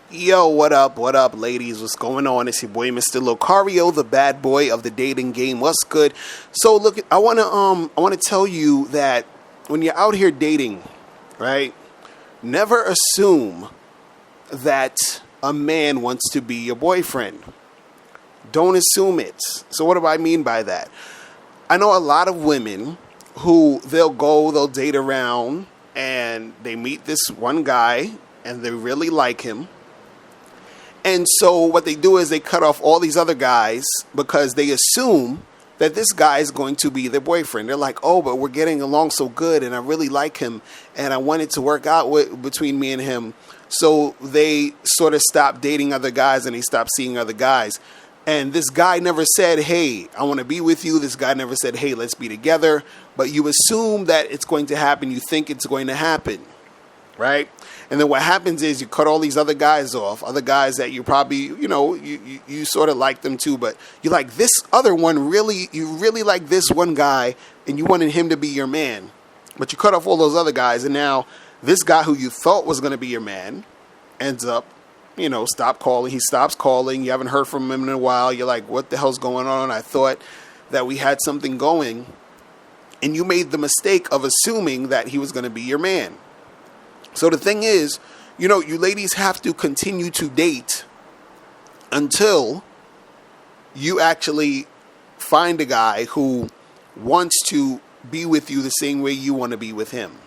Yo, what up, ladies? What's going on? It's your boy, Mr. Locario, the bad boy of the dating game. What's good? So, look, I wanna tell you that when you're out here dating, right? Never assume that a man wants to be your boyfriend. Don't assume it. So, what do I mean by that? I know a lot of women who they'll date around, and they meet this one guy, and they really like him. And so what they do is they cut off all these other guys because they assume that this guy is going to be their boyfriend. They're like, oh, but we're getting along so good and I really like him and I want it to work out between me and him. So they sort of stop dating other guys and they stop seeing other guys. And this guy never said, hey, I want to be with you. This guy never said, hey, let's be together. But you assume that it's going to happen. You think it's going to happen, right? And then what happens is you cut all these other guys off, other guys that you probably, you sort of like them too, but you like this other one you really like this one guy and you wanted him to be your man. But you cut off all those other guys and now this guy who you thought was going to be your man ends up, stop calling. He stops calling. You haven't heard from him in a while. You're like, what the hell's going on? I thought that we had something going. And you made the mistake of assuming that he was going to be your man. So the thing is, you ladies have to continue to date until you actually find a guy who wants to be with you the same way you want to be with him.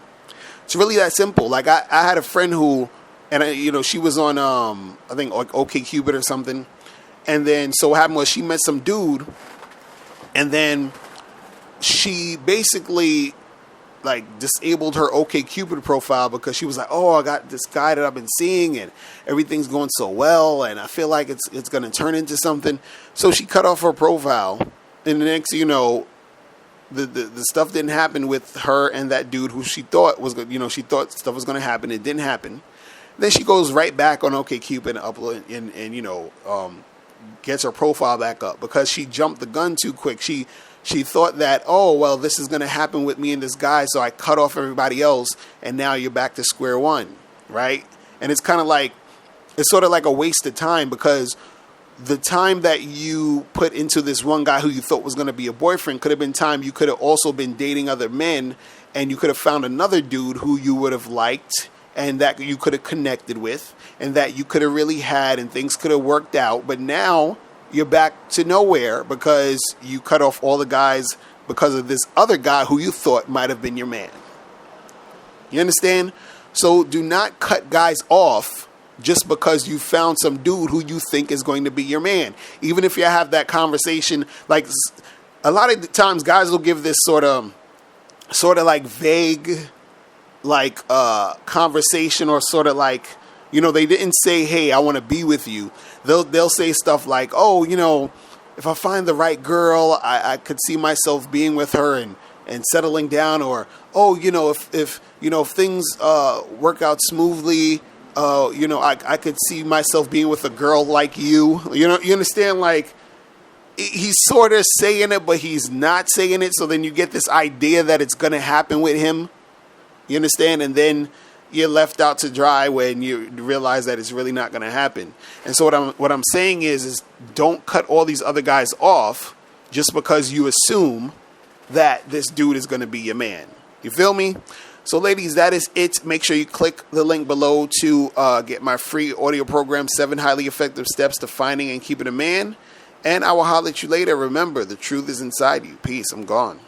It's really that simple. Like I had a friend who, and she was on, I think like OkCupid or something. And then so what happened was she met some dude and then she basically disabled her OkCupid profile because she was like, oh, I got this guy that I've been seeing and everything's going so well and I feel like it's going to turn into something. So she cut off her profile and the next, the stuff didn't happen with her and that dude who she thought was good. She thought stuff was going to happen. It didn't happen. Then she goes right back on OkCupid and upload and gets her profile back up because she jumped the gun too quick. She thought that, oh, well, this is going to happen with me and this guy, so I cut off everybody else, and now you're back to square one, right? And it's sort of like a waste of time because the time that you put into this one guy who you thought was going to be a boyfriend could have been time you could have also been dating other men, and you could have found another dude who you would have liked and that you could have connected with and that you could have really had and things could have worked out, but now you're back to nowhere because you cut off all the guys because of this other guy who you thought might have been your man. You understand? So do not cut guys off just because you found some dude who you think is going to be your man. Even if you have that conversation, like a lot of the times guys will give this sort of like vague, conversation or sort of like, they didn't say, hey, I want to be with you. They'll say stuff like, oh, if I find the right girl, I could see myself being with her and settling down. Or, oh, if things work out smoothly, I could see myself being with a girl like you. You understand? Like, he's sort of saying it, but he's not saying it. So then you get this idea that it's going to happen with him. You understand? And then you're left out to dry when you realize that it's really not going to happen. And so what I'm saying is don't cut all these other guys off just because you assume that this dude is going to be your man. You feel me? So ladies, that is it. Make sure you click the link below to get my free audio program, 7 Highly Effective Steps to Finding and Keeping a Man. And I will holler at you later. Remember, the truth is inside you. Peace. I'm gone.